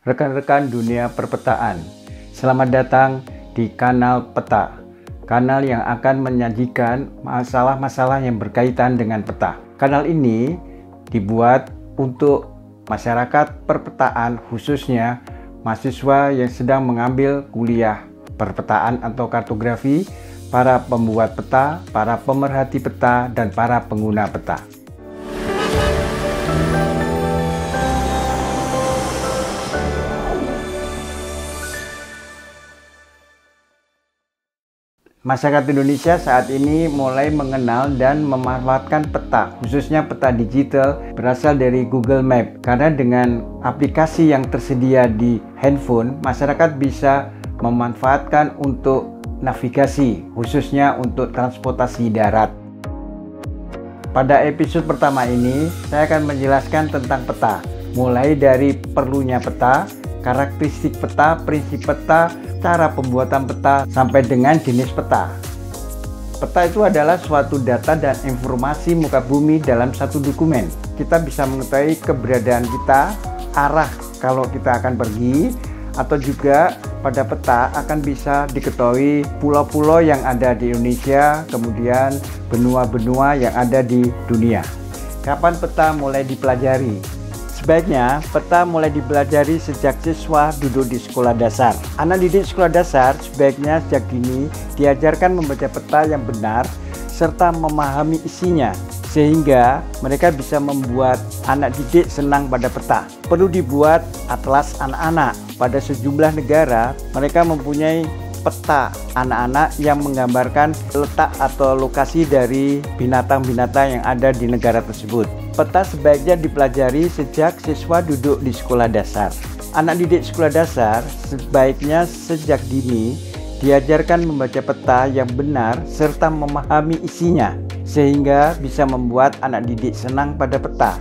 Rekan-rekan dunia perpetaan, selamat datang di Kanal Peta, kanal yang akan menyajikan masalah-masalah yang berkaitan dengan peta. Kanal ini dibuat untuk masyarakat perpetaan, khususnya mahasiswa yang sedang mengambil kuliah perpetaan atau kartografi, para pembuat peta, para pemerhati peta, dan para pengguna peta. Masyarakat Indonesia saat ini mulai mengenal dan memanfaatkan peta, khususnya peta digital berasal dari Google Map. Karena dengan aplikasi yang tersedia di handphone, masyarakat bisa memanfaatkan untuk navigasi, khususnya untuk transportasi darat. Pada episode pertama ini, saya akan menjelaskan tentang peta, mulai dari perlunya peta, karakteristik peta, prinsip peta, cara pembuatan peta, sampai dengan jenis peta. Peta itu adalah suatu data dan informasi muka bumi dalam satu dokumen. Kita bisa mengetahui keberadaan kita, arah kalau kita akan pergi, atau juga pada peta akan bisa diketahui pulau-pulau yang ada di Indonesia, kemudian benua-benua yang ada di dunia. Kapan peta mulai dipelajari? Sebaiknya peta mulai dipelajari sejak siswa duduk di sekolah dasar. Anak didik sekolah dasar sebaiknya sejak dini diajarkan membaca peta yang benar serta memahami isinya, sehingga mereka bisa membuat anak didik senang pada peta. Perlu dibuat atlas anak-anak. Pada sejumlah negara, mereka mempunyai peta anak-anak yang menggambarkan letak atau lokasi dari binatang-binatang yang ada di negara tersebut. Peta sebaiknya dipelajari sejak siswa duduk di sekolah dasar. Anak didik sekolah dasar sebaiknya sejak dini diajarkan membaca peta yang benar serta memahami isinya, sehingga bisa membuat anak didik senang pada peta.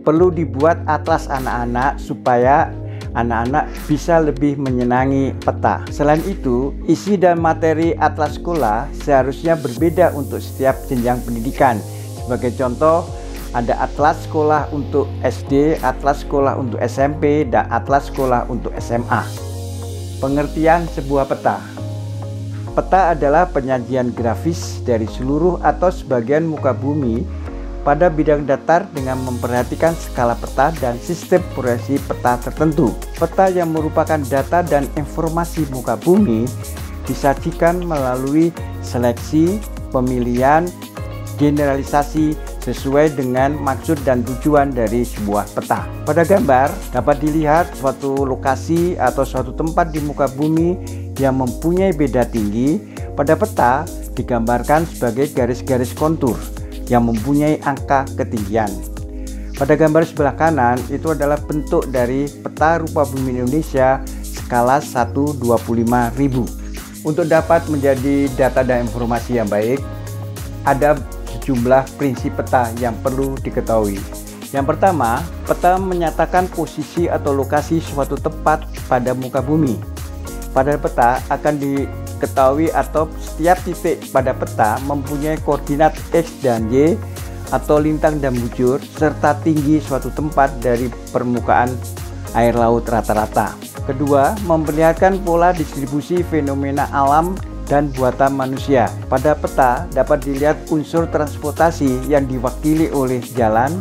Perlu dibuat atlas anak-anak supaya anak-anak bisa lebih menyenangi peta. Selain itu, isi dan materi atlas sekolah seharusnya berbeda untuk setiap jenjang pendidikan. Sebagai contoh, ada atlas sekolah untuk SD, atlas sekolah untuk SMP, dan atlas sekolah untuk SMA. Pengertian sebuah peta. Peta adalah penyajian grafis dari seluruh atau sebagian muka bumi pada bidang datar dengan memperhatikan skala peta dan sistem proyeksi peta tertentu. Peta yang merupakan data dan informasi muka bumi disajikan melalui seleksi, pemilihan, generalisasi sesuai dengan maksud dan tujuan dari sebuah peta. Pada gambar dapat dilihat suatu lokasi atau suatu tempat di muka bumi yang mempunyai beda tinggi. Pada peta digambarkan sebagai garis-garis kontur yang mempunyai angka ketinggian. Pada gambar sebelah kanan itu adalah bentuk dari peta rupa bumi Indonesia skala 1/25.000. Untuk dapat menjadi data dan informasi yang baik, ada sejumlah prinsip peta yang perlu diketahui. Yang pertama, peta menyatakan posisi atau lokasi suatu tempat pada muka bumi. Pada peta akan diketahui atau setiap titik pada peta mempunyai koordinat X dan Y atau lintang dan bujur serta tinggi suatu tempat dari permukaan air laut rata-rata. Kedua, memperlihatkan pola distribusi fenomena alam dan buatan manusia. Pada peta dapat dilihat unsur transportasi yang diwakili oleh jalan,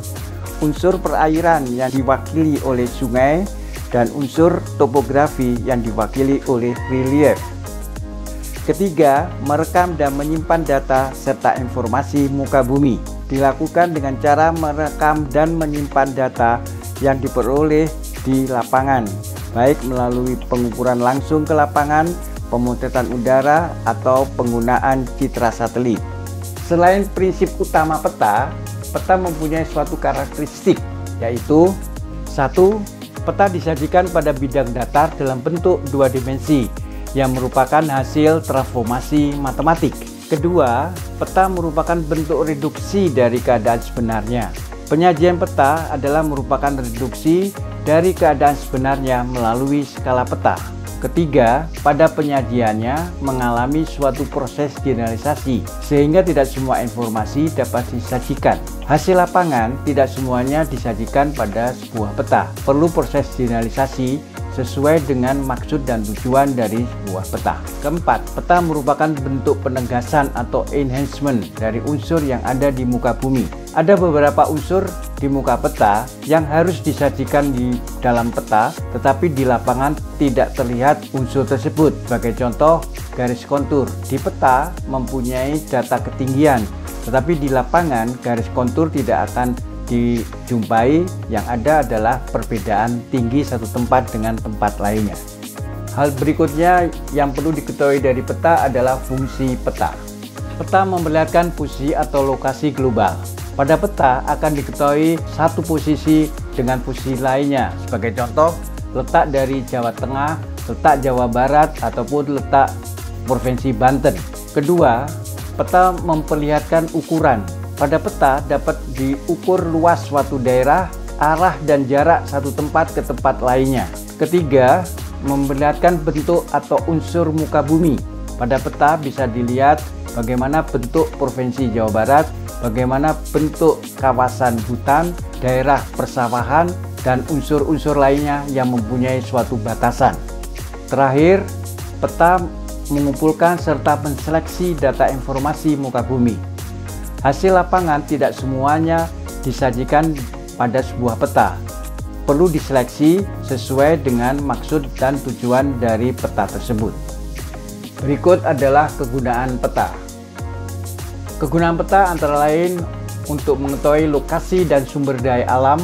unsur perairan yang diwakili oleh sungai, dan unsur topografi yang diwakili oleh relief. Ketiga, merekam dan menyimpan data serta informasi muka bumi. Dilakukan dengan cara merekam dan menyimpan data yang diperoleh di lapangan, baik melalui pengukuran langsung ke lapangan, pemotretan udara, atau penggunaan citra satelit. Selain prinsip utama peta, peta mempunyai suatu karakteristik, yaitu 1. Peta disajikan pada bidang datar dalam bentuk 2 dimensi yang merupakan hasil transformasi matematik. Kedua, peta merupakan bentuk reduksi dari keadaan sebenarnya. Penyajian peta adalah merupakan reduksi dari keadaan sebenarnya melalui skala peta. Ketiga, pada penyajiannya mengalami suatu proses generalisasi sehingga tidak semua informasi dapat disajikan. Hasil lapangan tidak semuanya disajikan pada sebuah peta. Perlu proses generalisasi sesuai dengan maksud dan tujuan dari sebuah peta. Keempat, peta merupakan bentuk penegasan atau enhancement dari unsur yang ada di muka bumi. Ada beberapa unsur di muka peta yang harus disajikan di dalam peta, tetapi di lapangan tidak terlihat unsur tersebut. Sebagai contoh, garis kontur di peta mempunyai data ketinggian, tetapi di lapangan garis kontur tidak akan dijumpai. Yang ada adalah perbedaan tinggi satu tempat dengan tempat lainnya. Hal berikutnya yang perlu diketahui dari peta adalah fungsi peta. Peta memperlihatkan posisi atau lokasi global. Pada peta akan diketahui satu posisi dengan posisi lainnya. Sebagai contoh, letak dari Jawa Tengah, letak Jawa Barat, ataupun letak Provinsi Banten. Kedua, peta memperlihatkan ukuran. Pada peta dapat diukur luas suatu daerah, arah dan jarak satu tempat ke tempat lainnya. Ketiga, memperlihatkan bentuk atau unsur muka bumi. Pada peta bisa dilihat bagaimana bentuk Provinsi Jawa Barat, bagaimana bentuk kawasan hutan, daerah persawahan, dan unsur-unsur lainnya yang mempunyai suatu batasan. Terakhir, peta mengumpulkan serta menseleksi data informasi muka bumi. Hasil lapangan tidak semuanya disajikan pada sebuah peta. Perlu diseleksi sesuai dengan maksud dan tujuan dari peta tersebut. Berikut adalah kegunaan peta. Kegunaan peta antara lain untuk mengetahui lokasi dan sumber daya alam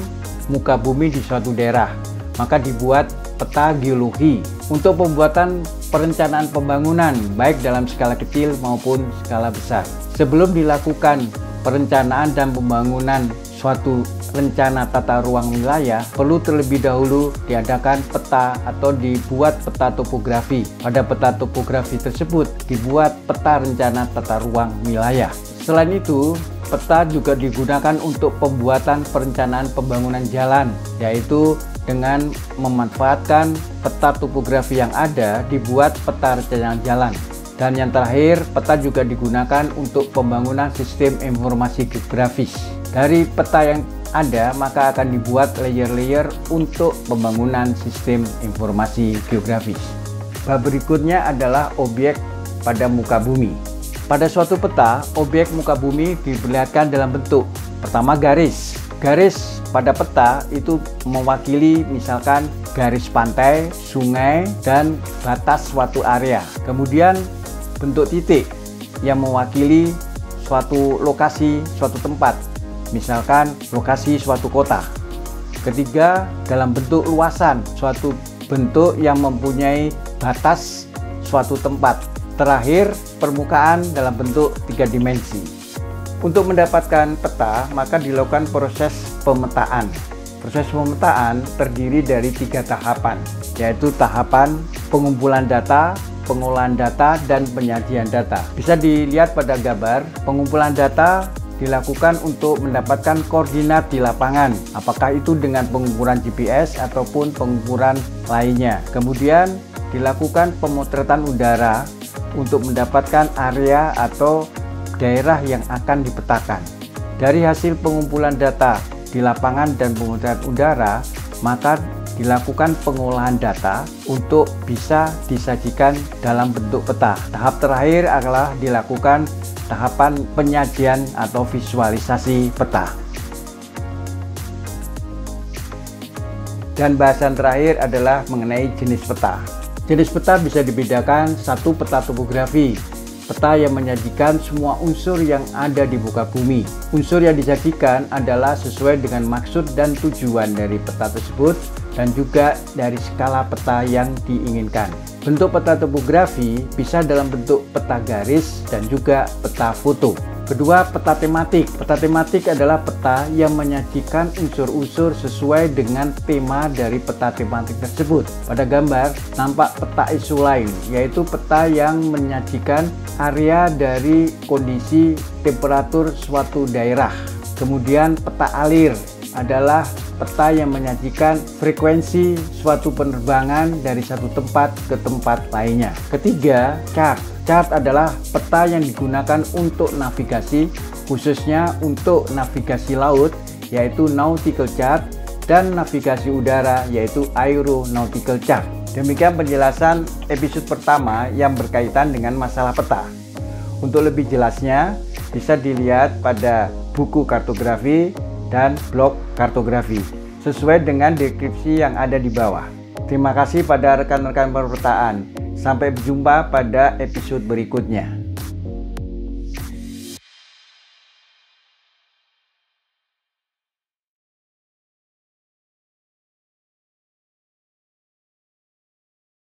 muka bumi di suatu daerah, maka dibuat peta geologi. Untuk pembuatan perencanaan pembangunan baik dalam skala kecil maupun skala besar. Sebelum dilakukan perencanaan dan pembangunan suatu rencana tata ruang wilayah, perlu terlebih dahulu diadakan peta atau dibuat peta topografi. Pada peta topografi tersebut dibuat peta rencana tata ruang wilayah. Selain itu, peta juga digunakan untuk pembuatan perencanaan pembangunan jalan, yaitu dengan memanfaatkan peta topografi yang ada dibuat peta rencana jalan. Dan yang terakhir, peta juga digunakan untuk pembangunan sistem informasi geografis. Dari peta yang ada, maka akan dibuat layer-layer untuk pembangunan sistem informasi geografis. Bab berikutnya adalah objek pada muka bumi. Pada suatu peta, objek muka bumi diperlihatkan dalam bentuk pertama garis. Garis pada peta itu mewakili misalkan garis pantai, sungai, dan batas suatu area. Kemudian bentuk titik yang mewakili suatu lokasi, suatu tempat, misalkan lokasi suatu kota. Ketiga, dalam bentuk luasan, suatu bentuk yang mempunyai batas suatu tempat. Terakhir, permukaan dalam bentuk 3 dimensi. Untuk mendapatkan peta, maka dilakukan proses pemetaan. Proses pemetaan terdiri dari 3 tahapan, yaitu tahapan pengumpulan data, pengolahan data, dan penyajian data. Bisa dilihat pada gambar, pengumpulan data dilakukan untuk mendapatkan koordinat di lapangan, apakah itu dengan pengukuran GPS ataupun pengukuran lainnya. Kemudian dilakukan pemotretan udara untuk mendapatkan area atau daerah yang akan dipetakan. Dari hasil pengumpulan data di lapangan dan pemotretan udara, maka dilakukan pengolahan data untuk bisa disajikan dalam bentuk peta. Tahap terakhir adalah dilakukan tahapan penyajian atau visualisasi peta. Dan bahasan terakhir adalah mengenai jenis peta. Jenis peta bisa dibedakan. Satu, peta topografi. Peta yang menyajikan semua unsur yang ada di muka bumi. Unsur yang disajikan adalah sesuai dengan maksud dan tujuan dari peta tersebut dan juga dari skala peta yang diinginkan. Bentuk peta topografi bisa dalam bentuk peta garis dan juga peta foto. Kedua, peta tematik. Peta tematik adalah peta yang menyajikan unsur-unsur sesuai dengan tema dari peta tematik tersebut. Pada gambar, nampak peta isu lain, yaitu peta yang menyajikan area dari kondisi temperatur suatu daerah. Kemudian peta alir adalah peta yang menyajikan frekuensi suatu penerbangan dari satu tempat ke tempat lainnya. Ketiga, chart. Chart adalah peta yang digunakan untuk navigasi, khususnya untuk navigasi laut, yaitu nautical chart, dan navigasi udara, yaitu aeronautical chart. Demikian penjelasan episode pertama yang berkaitan dengan masalah peta. Untuk lebih jelasnya, bisa dilihat pada buku kartografi dan blog kartografi sesuai dengan deskripsi yang ada di bawah. Terima kasih pada rekan-rekan perpetaan. Sampai berjumpa pada episode berikutnya.